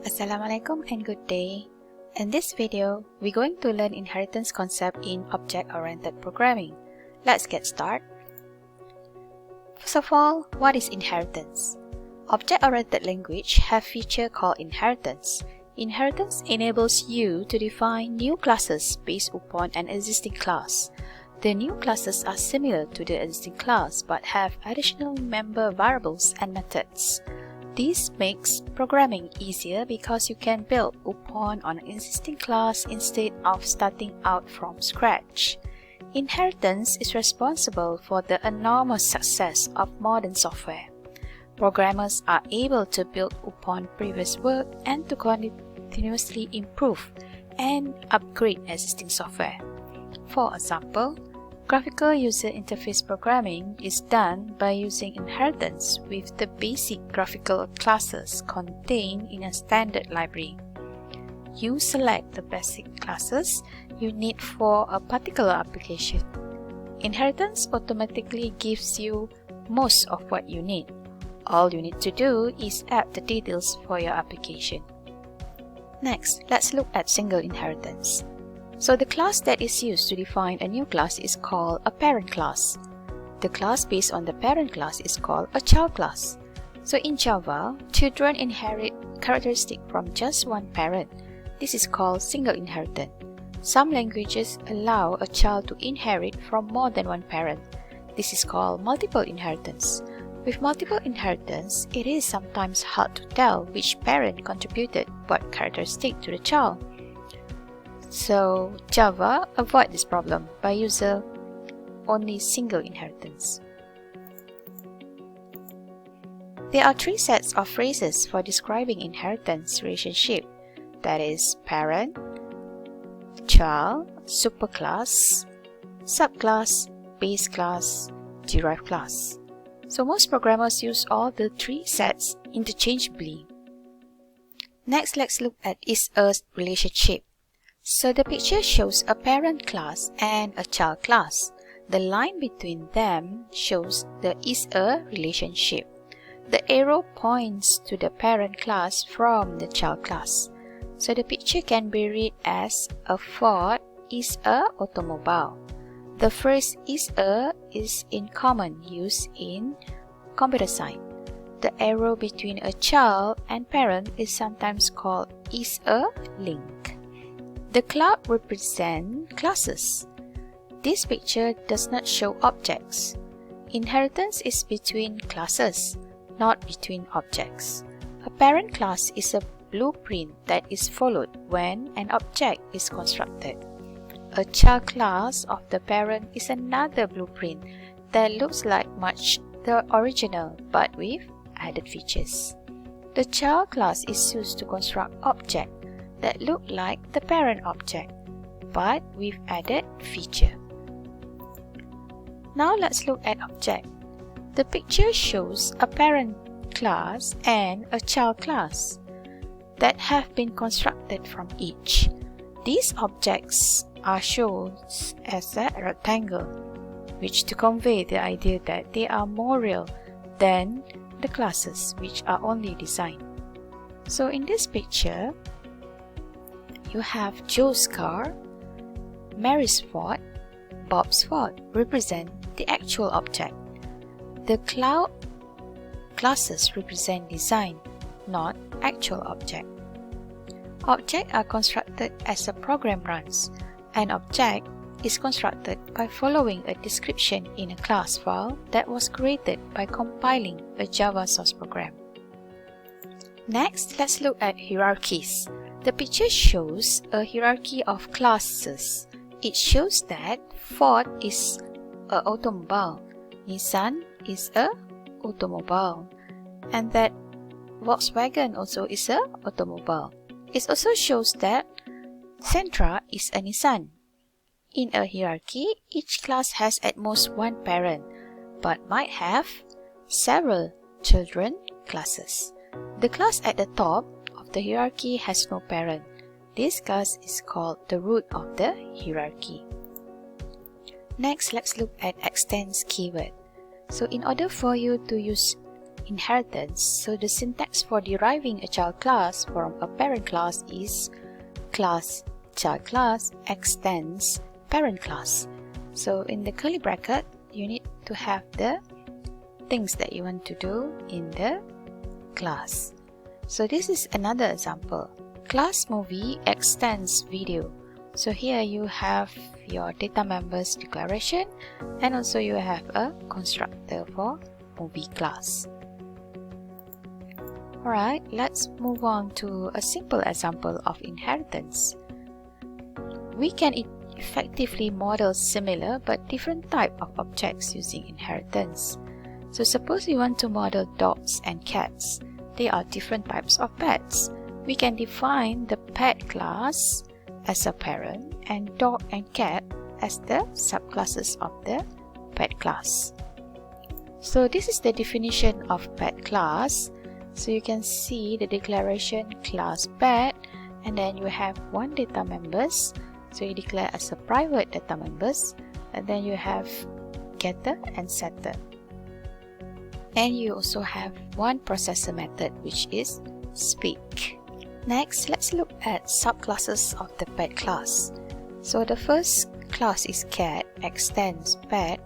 Assalamualaikum and good day. In this video, we're going to learn inheritance concept in object-oriented programming. Let's get started. First of all, what is inheritance? Object-oriented language have feature called inheritance. Inheritance enables you to define new classes based upon an existing class. The new classes are similar to the existing class but have additional member variables and methods. This makes programming easier because you can build upon an existing class instead of starting out from scratch. Inheritance is responsible for the enormous success of modern software. Programmers are able to build upon previous work and to continuously improve and upgrade existing software. For example, graphical user interface programming is done by using inheritance with the basic graphical classes contained in a standard library. You select the basic classes you need for a particular application. Inheritance automatically gives you most of what you need. All you need to do is add the details for your application. Next, let's look at single inheritance. So the class that is used to define a new class is called a parent class. The class based on the parent class is called a child class. So in Java, children inherit characteristics from just one parent. This is called single inheritance. Some languages allow a child to inherit from more than one parent. This is called multiple inheritance. With multiple inheritance, it is sometimes hard to tell which parent contributed what characteristic to the child. So Java avoids this problem by using only single inheritance. There are three sets of phrases for describing inheritance relationship, that is parent, child, superclass, subclass, base class, derived class. So most programmers use all the three sets interchangeably. Next, let's look at is-a relationship. So the picture shows a parent class and a child class. The line between them shows the is-a relationship. The arrow points to the parent class from the child class. So the picture can be read as a Ford is a automobile. The first is-a is in common use in computer science. The arrow between a child and parent is sometimes called is-a link. The cloud represents classes. This picture does not show objects. Inheritance is between classes, not between objects. A parent class is a blueprint that is followed when an object is constructed. A child class of the parent is another blueprint that looks like much the original but with added features. The child class is used to construct objects that look like the parent object, but with added feature. Now let's look at object. The picture shows a parent class and a child class that have been constructed from each. These objects are shown as a rectangle, which to convey the idea that they are more real than the classes which are only designed. So in this picture, you have Joe's car, Mary's Ford, Bob's Ford represent the actual object. The cloud classes represent design, not actual object. Objects are constructed as a program runs. An object is constructed by following a description in a class file that was created by compiling a Java source program. Next, let's look at hierarchies. The picture shows a hierarchy of classes. It shows that Ford is an automobile, Nissan is an automobile, and that Volkswagen also is an automobile. It also shows that Sentra is a Nissan. In a hierarchy, each class has at most one parent, but might have several children classes. The class at the top of the hierarchy has no parent. This class is called the root of the hierarchy. Next, let's look at extends keyword. So in order for you to use inheritance. So the syntax for deriving a child class from a parent class is class child class extends parent class. So in the curly bracket, you need to have the things that you want to do in the class. So this is another example. Class movie extends video. So here you have your data members declaration, and also you have a constructor for movie class. Alright, let's move on to a simple example of inheritance. We can effectively model similar but different type of objects using inheritance. So suppose we want to model dogs and cats. They are different types of pets. We can define the pet class as a parent and dog and cat as the subclasses of the pet class. So this is the definition of pet class. So you can see the declaration class pet, and then you have one data members. So you declare as a private data members, and then you have getter and setter. And you also have one processor method, which is speak. Next, let's look at subclasses of the pet class. So the first class is cat, extends pet,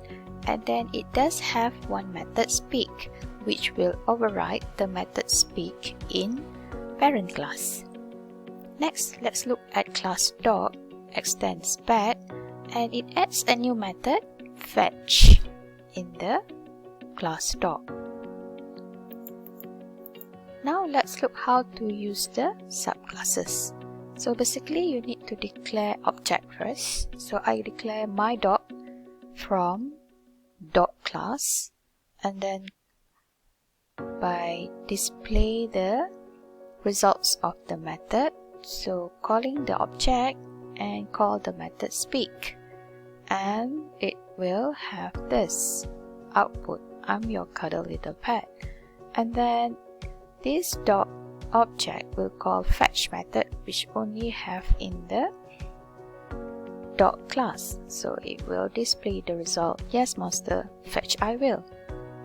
and then it does have one method speak, which will override the method speak in parent class. Next, let's look at class dog, extends pet, and it adds a new method fetch in the class dog. Now let's look how to use the subclasses. So basically you need to declare object first. So I declare my dog from dog class, and then by display the results of the method, so calling the object and call the method speak, and it will have this output, I'm your cuddle little pet. And then this dog object will call fetch method, which only have in the dog class. So it will display the result, yes master, fetch I will.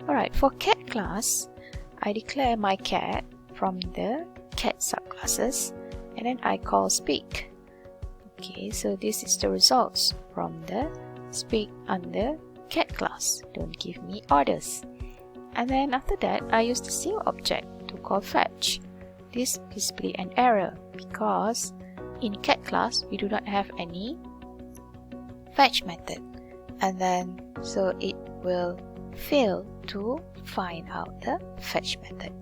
Alright, for cat class, I declare my cat from the cat subclasses, and then I call speak. Okay, so this is the results from the speak under cat class. Don't give me orders. And then after that, I use the same object to call fetch. This display an error because in cat class we do not have any fetch method, and then so it will fail to find out the fetch method.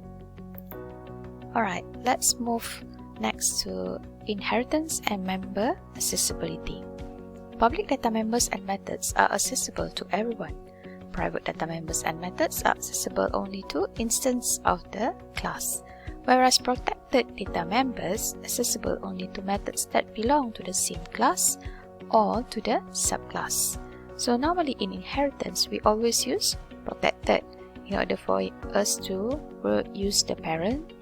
Alright, let's move next to inheritance and member accessibility. Public data members and methods are accessible to everyone. Private data members and methods are accessible only to instances of the class, whereas protected data members accessible only to methods that belong to the same class or to the subclass. So normally in inheritance, we always use protected in order for us to use the parent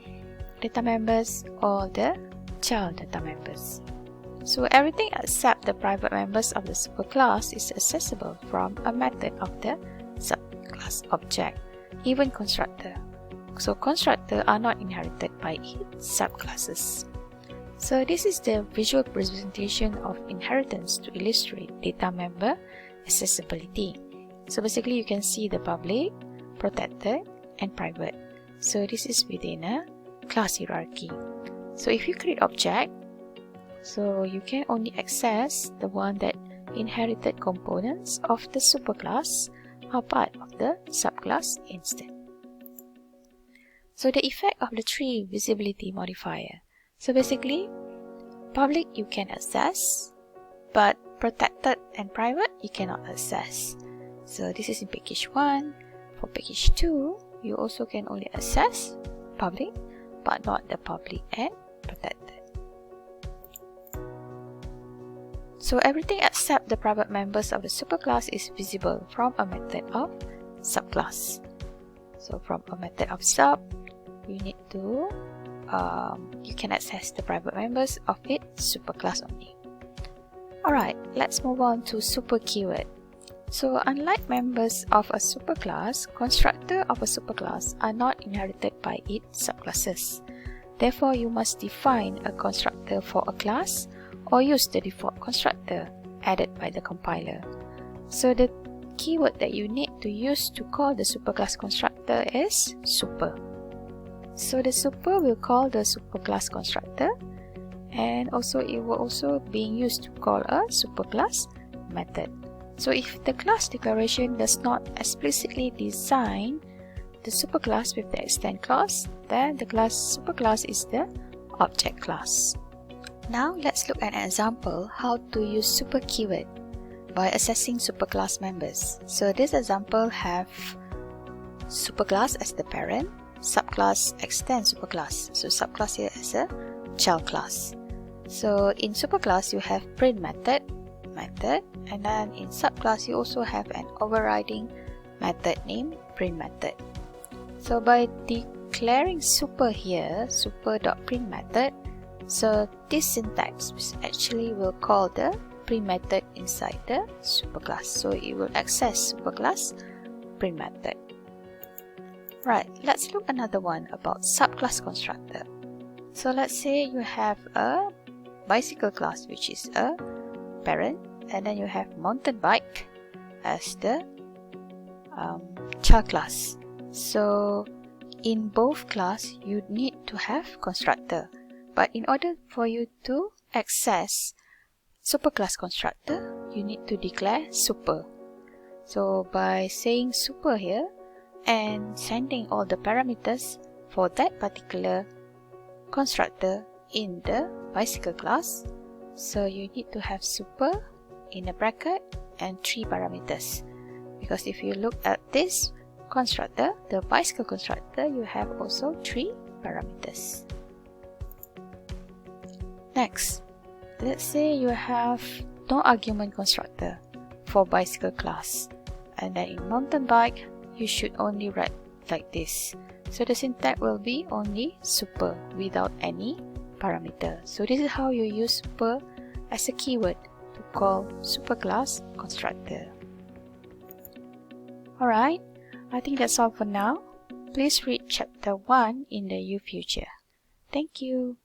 data members or the child data members. So everything except the private members of the superclass is accessible from a method of the subclass object, even constructor. So constructor are not inherited by its subclasses. So this is the visual representation of inheritance to illustrate data member accessibility. So basically you can see the public, protected, and private. So this is within a class hierarchy. So if you create object, so you can only access the one that inherited components of the superclass are part of the subclass instead. So the effect of the three visibility modifier. So basically, public you can access, but protected and private you cannot access. So this is in package 1. For package 2, you also can only access public, but not the public and protected. So everything except the private members of the superclass is visible from a method of subclass. So from a method of sub, you need to you can access the private members of its superclass only. Alright, let's move on to super keyword. So unlike members of a superclass, constructor of a superclass are not inherited by its subclasses. Therefore, you must define a constructor for a class or use the default constructor added by the compiler. So the keyword that you need to use to call the superclass constructor is super. So the super will call the superclass constructor, and also it will also being used to call a superclass method. So if the class declaration does not explicitly design the superclass with the extend clause, then the superclass is the object class. Now let's look at an example how to use super keyword by accessing superclass members. So this example have superclass as the parent, subclass extend superclass. So subclass here is a child class. So in superclass you have print method, and then in subclass you also have an overriding method named print method. So by declaring super here, super.print method, so this syntax actually will call the print method inside the superclass. So it will access superclass print method. Right, let's look another one about subclass constructor. So let's say you have a bicycle class which is a parent, and then you have mountain bike as the child class. So in both class you need to have constructor, but in order for you to access superclass constructor you need to declare super. So by saying super here and sending all the parameters for that particular constructor in the bicycle class, so you need to have super in a bracket and 3 parameters, because if you look at this constructor, the bicycle constructor, you have also 3 parameters. Next, let's say you have no argument constructor for bicycle class, and then in mountain bike you should only write like this. So the syntax will be only super without any parameter. So this is how you use super as a keyword to call superclass constructor. Alright, I think that's all for now. Please read chapter 1 in the U Future. Thank you.